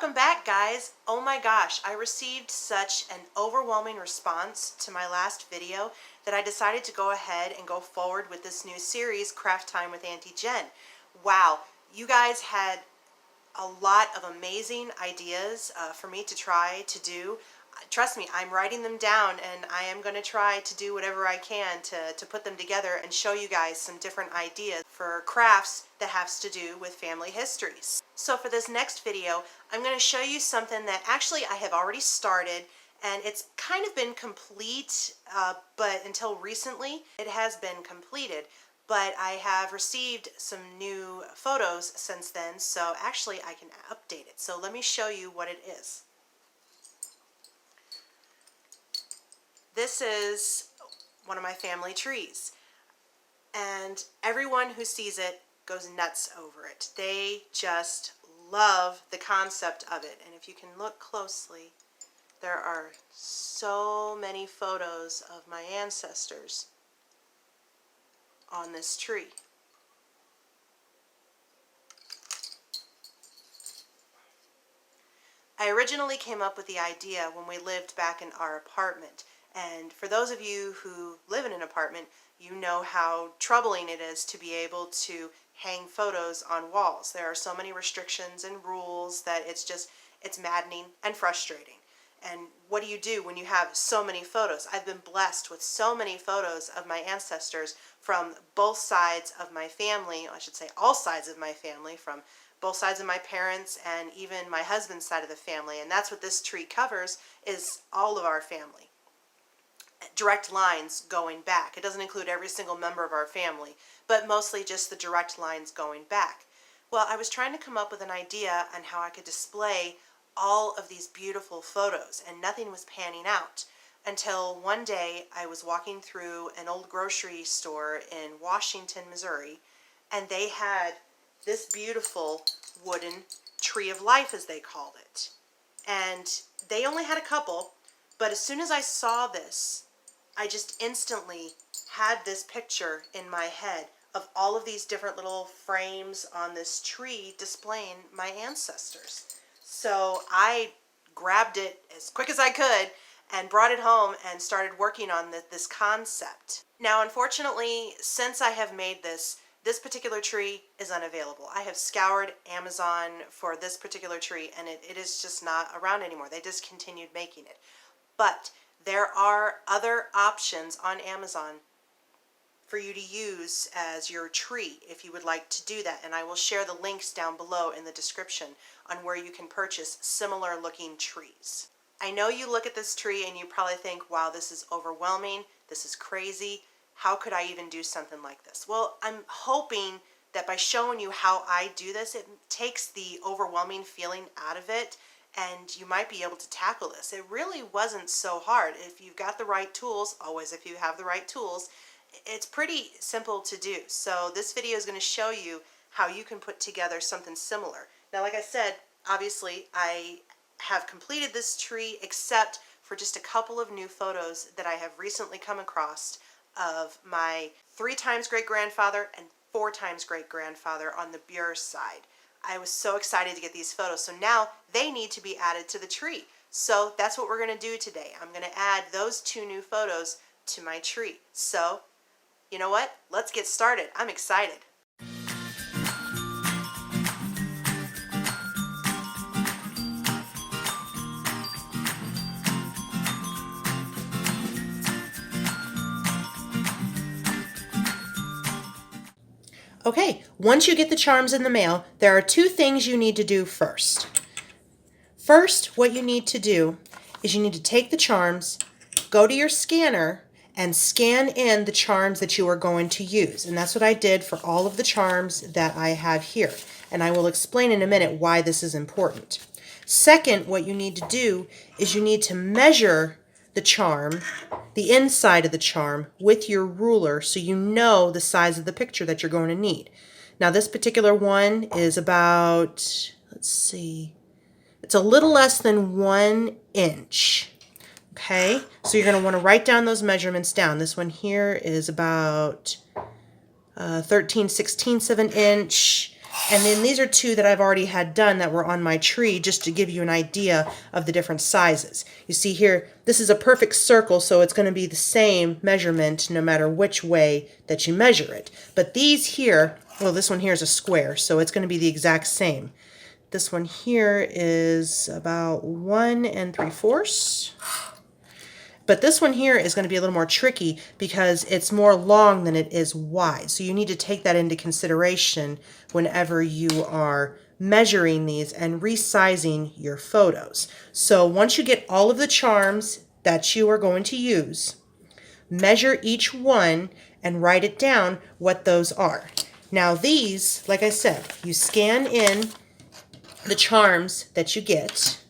Welcome back, guys. Oh my gosh, I received such an overwhelming response to my last video that I decided to go ahead and go forward with this new series, Craft Time with Auntie Jen. Wow, you guys had a lot of amazing ideas for me to try to do. Trust me, I'm writing them down and I am going to try to do whatever I can to put them together and show you guys some different ideas for crafts that has to do with family histories. So for this next video, I'm going to show you something that actually I have already started, and it's kind of been complete, but until recently it has been completed. But I have received some new photos since then, so actually I can update it. So let me show you what it is. This is one of my family trees, and everyone who sees it goes nuts over it. They just love the concept of it, and if you can look closely, there are so many photos of my ancestors on this tree. I originally came up with the idea when we lived back in our apartment. And for those of you who live in an apartment, you know how troubling it is to be able to hang photos on walls. There are so many restrictions and rules that it's maddening and frustrating. And what do you do when you have so many photos? I've been blessed with so many photos of my ancestors from both sides of my family, I should say all sides of my family, from both sides of my parents and even my husband's side of the family. And that's what this tree covers, is all of our family. Direct lines going back. It doesn't include every single member of our family, but mostly just the direct lines going back. Well, I was trying to come up with an idea on how I could display all of these beautiful photos, and nothing was panning out until one day I was walking through an old grocery store in Washington, Missouri, and they had this beautiful wooden tree of life, as they called it. And they only had a couple, but as soon as I saw this, I just instantly had this picture in my head of all of these different little frames on this tree displaying my ancestors. So I grabbed it as quick as I could and brought it home and started working on this concept. Now, unfortunately, since I have made this particular tree is unavailable. I have scoured Amazon for this particular tree, and it is just not around anymore. They discontinued making it. But there are other options on Amazon for you to use as your tree if you would like to do that. And I will share the links down below in the description on where you can purchase similar looking trees. I know you look at this tree and you probably think, wow, this is overwhelming. This is crazy. How could I even do something like this? Well, I'm hoping that by showing you how I do this, it takes the overwhelming feeling out of it, and you might be able to tackle this. It really wasn't so hard. If you've got the right tools, always if you have the right tools, it's pretty simple to do. So this video is going to show you how you can put together something similar. Now, like I said, obviously I have completed this tree except for just a couple of new photos that I have recently come across of my 3 times great-grandfather and 4 times great-grandfather on the Buer side. I was so excited to get these photos, so now they need to be added to the tree. So that's what we're going to do today. I'm going to add those 2 new photos to my tree. So, you know what? Let's get started. I'm excited. Okay, once you get the charms in the mail, there are 2 things you need to do first. First, what you need to do is you need to take the charms, go to your scanner, and scan in the charms that you are going to use. And that's what I did for all of the charms that I have here. And I will explain in a minute why this is important. Second, what you need to do is you need to measure the charm, the inside of the charm, with your ruler so you know the size of the picture that you're going to need. Now this particular one is about, let's see, it's a little less than 1 inch. Okay, so you're going to want to write down those measurements down. This one here is about 13/16 of an inch. And then these are two that I've already had done that were on my tree, just to give you an idea of the different sizes. You see here, this is a perfect circle, so it's going to be the same measurement no matter which way that you measure it. But these here, well, this one here is a square, so it's going to be the exact same. This one here is about 1 3/4. But this one here is going to be a little more tricky because it's more long than it is wide. So you need to take that into consideration whenever you are measuring these and resizing your photos. So once you get all of the charms that you are going to use, measure each one and write it down what those are. Now these, like I said, you scan in the charms that you get,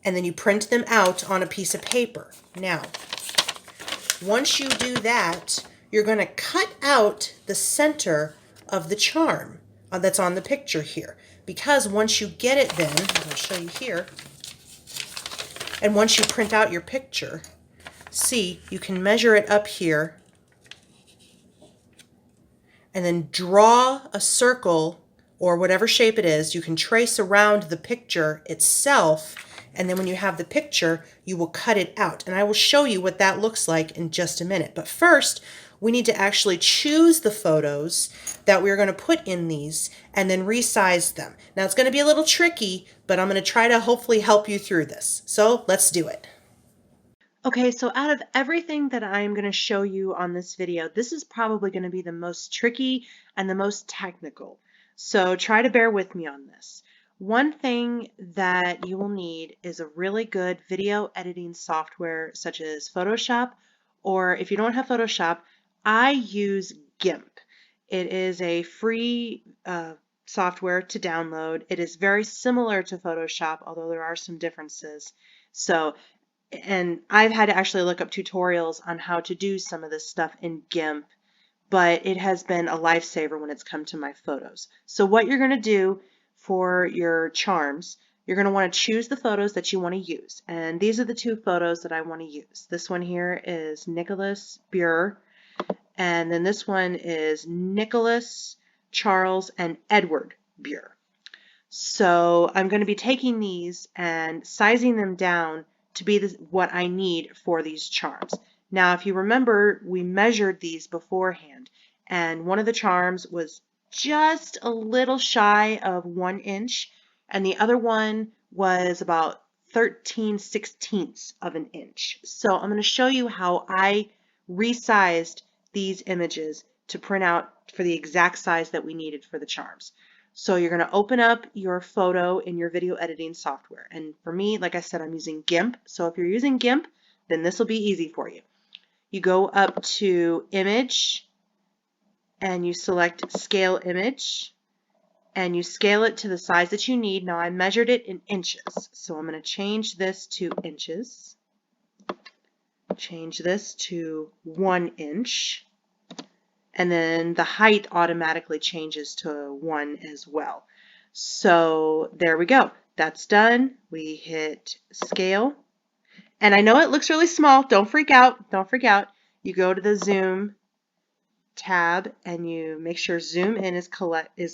and then you print them out on a piece of paper. Now, once you do that, you're going to cut out the center of the charm that's on the picture here. Because once you get it then, I'll show you here, and once you print out your picture, see, you can measure it up here and then draw a circle or whatever shape it is. You can trace around the picture itself, and then when you have the picture, you will cut it out. And I will show you what that looks like in just a minute. But first, we need to actually choose the photos that we're going to put in these and then resize them. Now it's going to be a little tricky, but I'm going to try to hopefully help you through this. So let's do it. Okay, so out of everything that I'm going to show you on this video, this is probably going to be the most tricky and the most technical. So try to bear with me on this. One thing that you will need is a really good video editing software such as Photoshop, or if you don't have Photoshop, I use GIMP. It is a free software to download. It is very similar to Photoshop, although there are some differences. And I've had to actually look up tutorials on how to do some of this stuff in GIMP, but it has been a lifesaver when it's come to my photos. So what you're going to do for your charms, you're going to want to choose the photos that you want to use. And these are the two photos that I want to use. This one here is Nicholas Burr, and then this one is Nicholas, Charles, and Edward Burr. So I'm going to be taking these and sizing them down to be what I need for these charms. Now, if you remember, we measured these beforehand, and one of the charms was just a little shy of 1 inch, and the other one was about 13/16 of an inch. So I'm going to show you how I resized these images to print out for the exact size that we needed for the charms. So you're going to open up your photo in your video editing software. And for me, like I said, I'm using GIMP. So if you're using GIMP, then this will be easy for you. You go up to Image, and you select Scale Image, and you scale it to the size that you need. Now I measured it in inches, so I'm going to change this to inches. Change this to 1 inch. And then the height automatically changes to 1 as well. So there we go. That's done. We hit scale. And I know it looks really small. Don't freak out. Don't freak out. You go to the zoom tab and you make sure zoom in is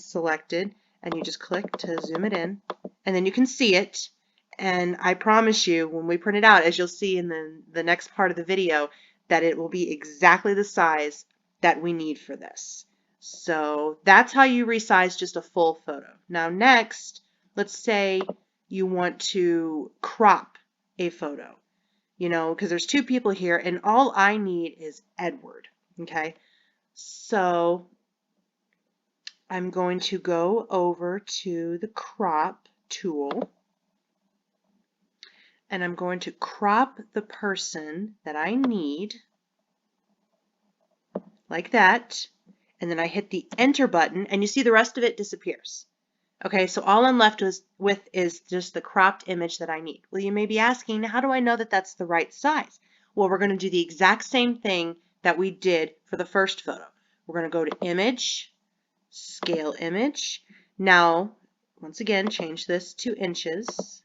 selected, and you just click to zoom it in, and then you can see it. And I promise you, when we print it out, as you'll see in the next part of the video, that it will be exactly the size that we need for this. So that's how you resize just a full photo. Now next, let's say you want to crop a photo, you know, because there's two people here and all I need is Edward, okay? So I'm going to go over to the crop tool, and I'm going to crop the person that I need, like that, and then I hit the enter button, and you see the rest of it disappears. Okay, so all I'm left with is just the cropped image that I need. Well, you may be asking, how do I know that that's the right size? Well, we're going to do the exact same thing that we did for the first photo. We're going to go to Image, Scale Image. Now, once again, change this to inches.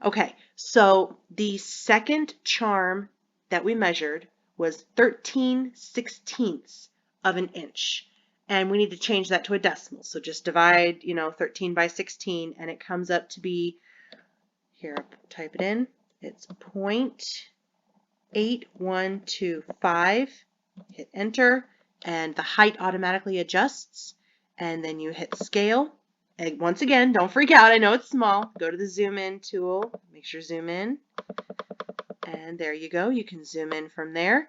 Okay, so the second charm that we measured was 13/16 of an inch. and we need to change that to a decimal. So just divide, 13 by 16, and it comes up to be, here, type it in, it's 0.8125, hit enter, and the height automatically adjusts, and then you hit scale. And once again, don't freak out, I know it's small. Go to the zoom in tool, make sure zoom in, and there you go. You can zoom in from there,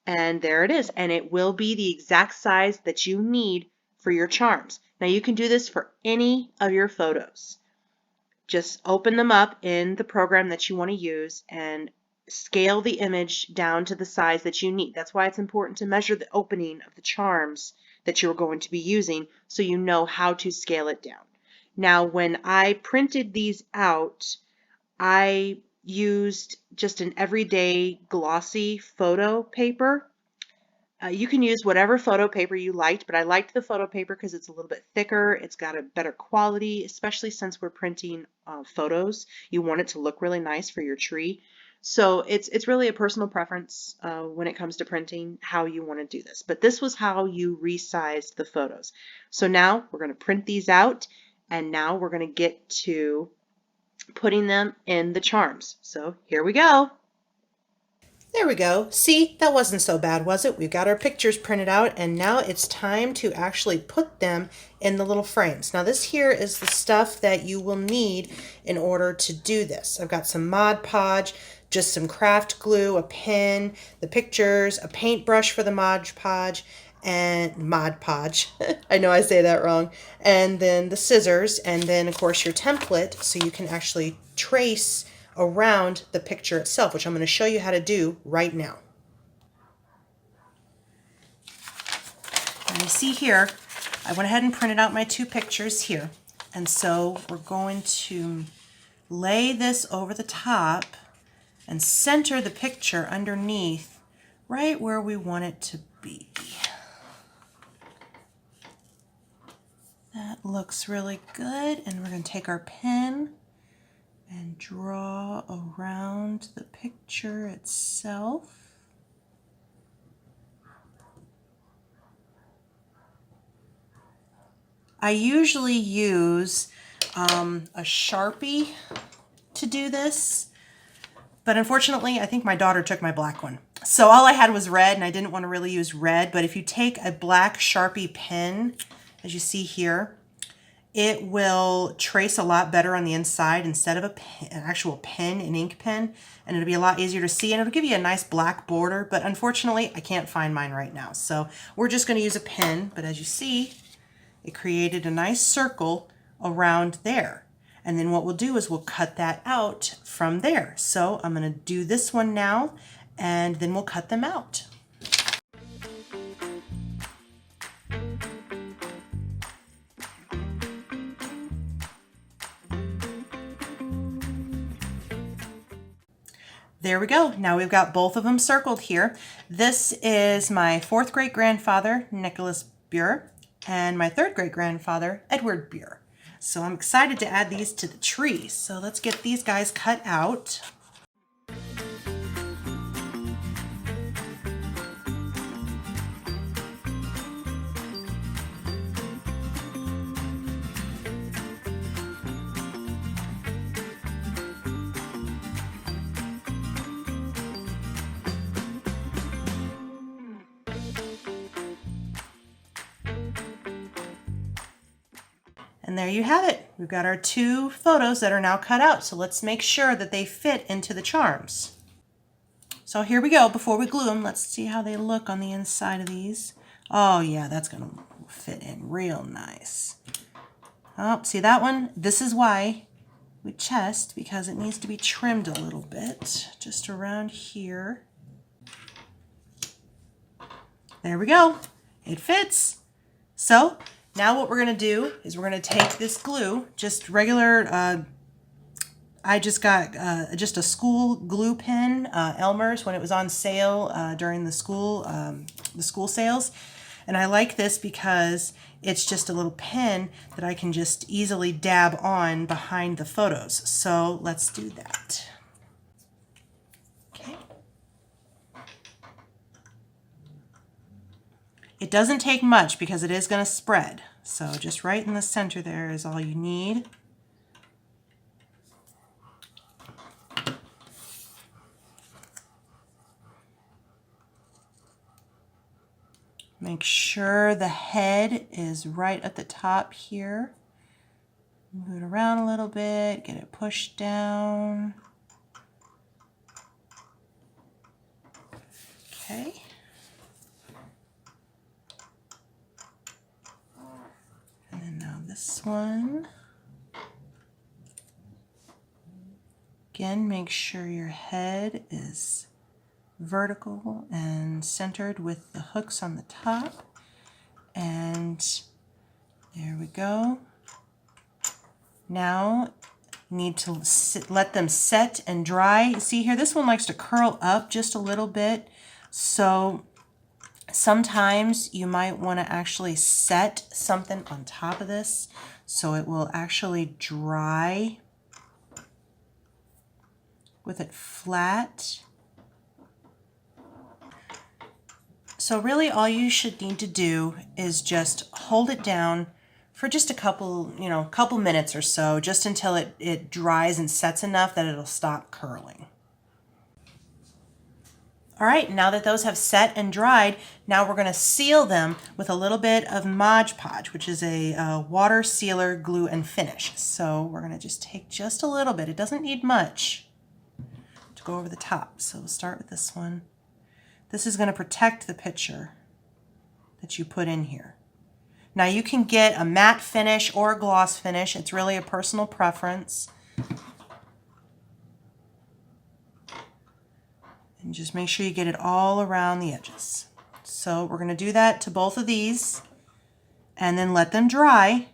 and there it is, and it will be the exact size that you need for your charms. Now you can do this for any of your photos. Just open them up in the program that you want to use and scale the image down to the size that you need. That's why it's important to measure the opening of the charms that you're going to be using so you know how to scale it down. Now, when I printed these out, I used just an everyday glossy photo paper. You can use whatever photo paper you liked, but I liked the photo paper because it's a little bit thicker. It's got a better quality, especially since we're printing photos. You want it to look really nice for your tree. So it's really a personal preference when it comes to printing how you want to do this. But this was how you resized the photos. So now we're going to print these out, and now we're going to get to putting them in the charms. So here we go. There we go. See, that wasn't so bad, was it? We've got our pictures printed out, and now it's time to actually put them in the little frames. Now this here is the stuff that you will need in order to do this. I've got some Mod Podge, just some craft glue, a pen, the pictures, a paintbrush for the Mod Podge, and Mod Podge. I know I say that wrong. And then the scissors, and then of course your template so you can actually trace around the picture itself, which I'm going to show you how to do right now. And you see here, I went ahead and printed out my two pictures here. And so we're going to lay this over the top and center the picture underneath right where we want it to be. That looks really good. And we're going to take our pen and draw around the picture itself. I usually use a Sharpie to do this, but unfortunately I think my daughter took my black one. So all I had was red, and I didn't want to really use red, but if you take a black Sharpie pen, as you see here, it will trace a lot better on the inside instead of an actual pen, an ink pen, and it'll be a lot easier to see, and it'll give you a nice black border, but unfortunately I can't find mine right now. So we're just going to use a pen, but as you see, it created a nice circle around there. And then what we'll do is we'll cut that out from there. So I'm going to do this one now, and then we'll cut them out. There we go. Now we've got both of them circled here. This is my 4th great grandfather, Nicholas Buer, and my 3rd great grandfather, Edward Buer. So I'm excited to add these to the tree. So let's get these guys cut out. And there you have it. We've got our two photos that are now cut out. So let's make sure that they fit into the charms. So here we go. Before we glue them, let's see how they look on the inside of these. Oh yeah, that's gonna fit in real nice. Oh, see that one? This is why we chest, because it needs to be trimmed a little bit, just around here. There we go. It fits. So now what we're going to do is we're going to take this glue, just regular, I just got just a school glue pen, Elmer's, when it was on sale during the school sales. And I like this because it's just a little pen that I can just easily dab on behind the photos. So let's do that. It doesn't take much because it is going to spread. So just right in the center there is all you need. Make sure the head is right at the top here. Move it around a little bit, get it pushed down. Okay. And then now this one. Again, make sure your head is vertical and centered with the hooks on the top. And there we go. Now need to let them set and dry. See here, this one likes to curl up just a little bit. So sometimes you might want to actually set something on top of this so it will actually dry with it flat. So really all you should need to do is just hold it down for just a couple minutes or so, just until it dries and sets enough that it'll stop curling. All right, now that those have set and dried, now we're going to seal them with a little bit of Mod Podge, which is a water sealer glue and finish. So we're going to just take just a little bit. It doesn't need much to go over the top. So we'll start with this one. This is going to protect the picture that you put in here. Now you can get a matte finish or a gloss finish. It's really a personal preference. And just make sure you get it all around the edges. So we're going to do that to both of these and then let them dry.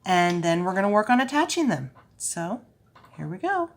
And then we're going to work on attaching them. So here we go.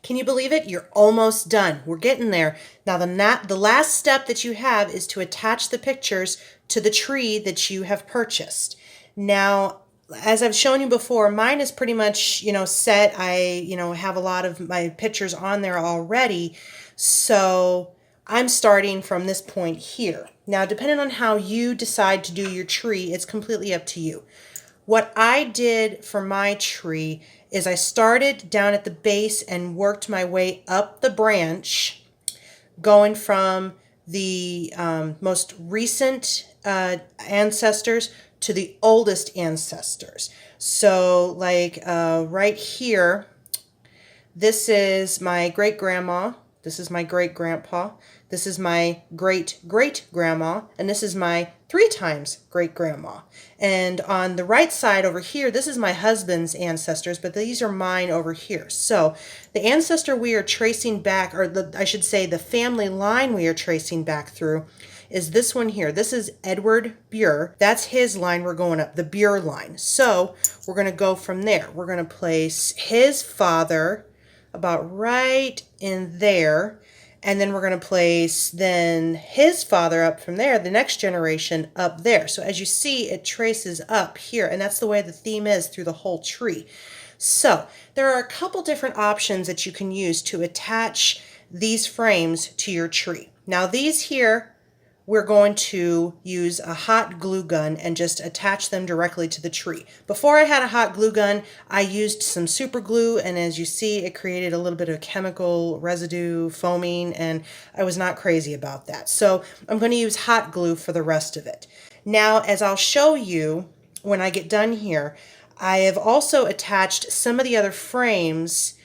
Can you believe it? You're almost done. We're getting there. Now the last step that you have is to attach the pictures to the tree that you have purchased. Now, as I've shown you before, mine is pretty much, set. I, have a lot of my pictures on there already. So I'm starting from this point here. Now, depending on how you decide to do your tree, it's completely up to you. What I did for my tree is I started down at the base and worked my way up the branch, going from the most recent ancestors to the oldest ancestors. So like right here, this is my great-grandma, this is my great-grandpa, this is my great-great-grandma, and this is my 3 times great-grandma. And on the right side over here, this is my husband's ancestors, but these are mine over here. So the ancestor we are tracing back, or I should say the family line we are tracing back through, is this one here. This is Edward Buer. That's his line we're going up, the Buer line. So we're going to go from there. We're going to place his father about right in there. And then we're going to place then his father up from there, the next generation up there. So as you see, it traces up here, and that's the way the theme is through the whole tree. So there are a couple different options that you can use to attach these frames to your tree. Now these here, we're going to use a hot glue gun and just attach them directly to the tree. Before I had a hot glue gun, I used some super glue, and as you see, it created a little bit of chemical residue foaming, and I was not crazy about that. So I'm going to use hot glue for the rest of it. Now, as I'll show you when I get done here, I have also attached some of the other frames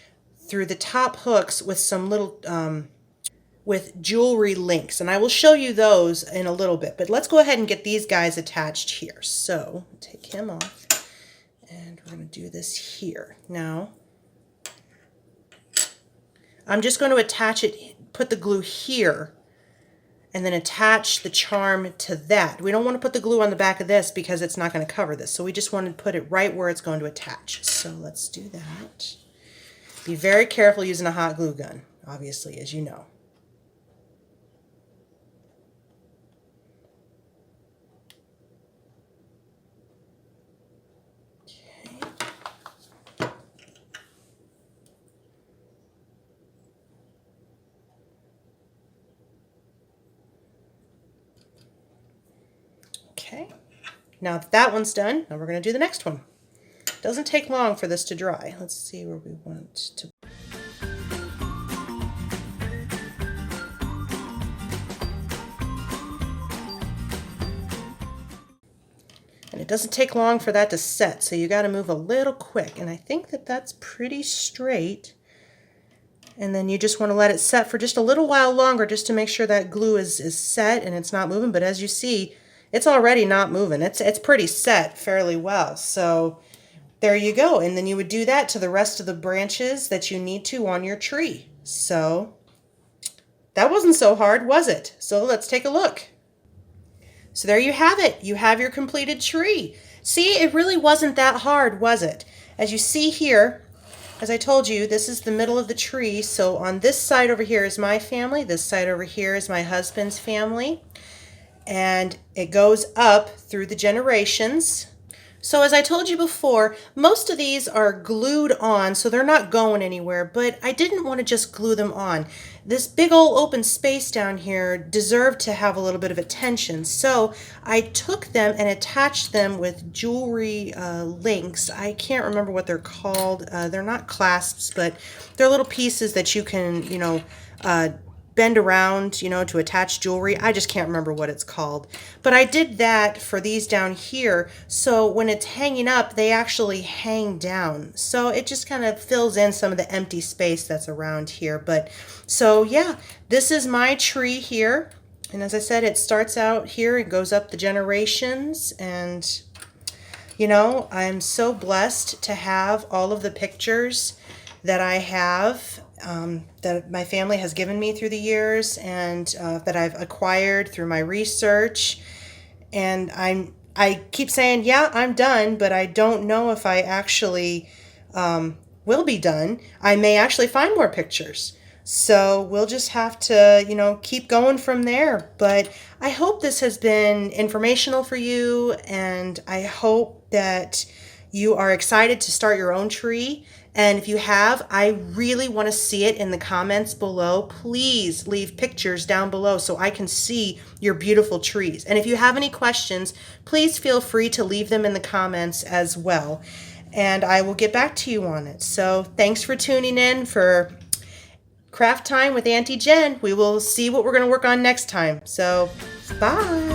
through the top hooks with some little with jewelry links, and I will show you those in a little bit, but let's go ahead and get these guys attached here. So take him off, and we're going to do this here. Now I'm just going to attach it, put the glue here, and then attach the charm to that. We don't want to put the glue on the back of this because it's not going to cover this. So we just want to put it right where it's going to attach. So let's do that. Be very careful using a hot glue gun, obviously, as you know. Okay, now that one's done, now we're going to do the next one. It doesn't take long for this to dry. Let's see where we want to. And it doesn't take long for that to set, so you got to move a little quick. And I think that that's pretty straight. And then you just want to let it set for just a little while longer just to make sure that glue is set and it's not moving. But as you see, it's already not moving. It's pretty set fairly well. So there you go. And then you would do that to the rest of the branches that you need to on your tree. So that wasn't so hard, was it? So let's take a look. So there you have it. You have your completed tree. See, it really wasn't that hard, was it? As you see here, as I told you, this is the middle of the tree. So on this side over here is my family. This side over here is my husband's family. And it goes up through the generations. So as I told you before, most of these are glued on, so they're not going anywhere, but I didn't want to just glue them on. This big old open space down here deserved to have a little bit of attention, so I took them and attached them with jewelry links. I can't remember what they're called. They're not clasps, but they're little pieces that you can, bend around, to attach jewelry. I just can't remember what it's called. But I did that for these down here, so when it's hanging up, they actually hang down. So it just kind of fills in some of the empty space that's around here. But so yeah, this is my tree here. And as I said, it starts out here, it goes up the generations, and I'm so blessed to have all of the pictures that I have that my family has given me through the years, and that I've acquired through my research. And I keep saying, yeah, I'm done, but I don't know if I actually will be done. I may actually find more pictures. So we'll just have to, keep going from there. But I hope this has been informational for you, and I hope that you are excited to start your own tree. And if you have, I really want to see it in the comments below. Please leave pictures down below so I can see your beautiful trees. And if you have any questions, please feel free to leave them in the comments as well. And I will get back to you on it. So thanks for tuning in for Craft Time with Auntie Jen. We will see what we're going to work on next time. So bye.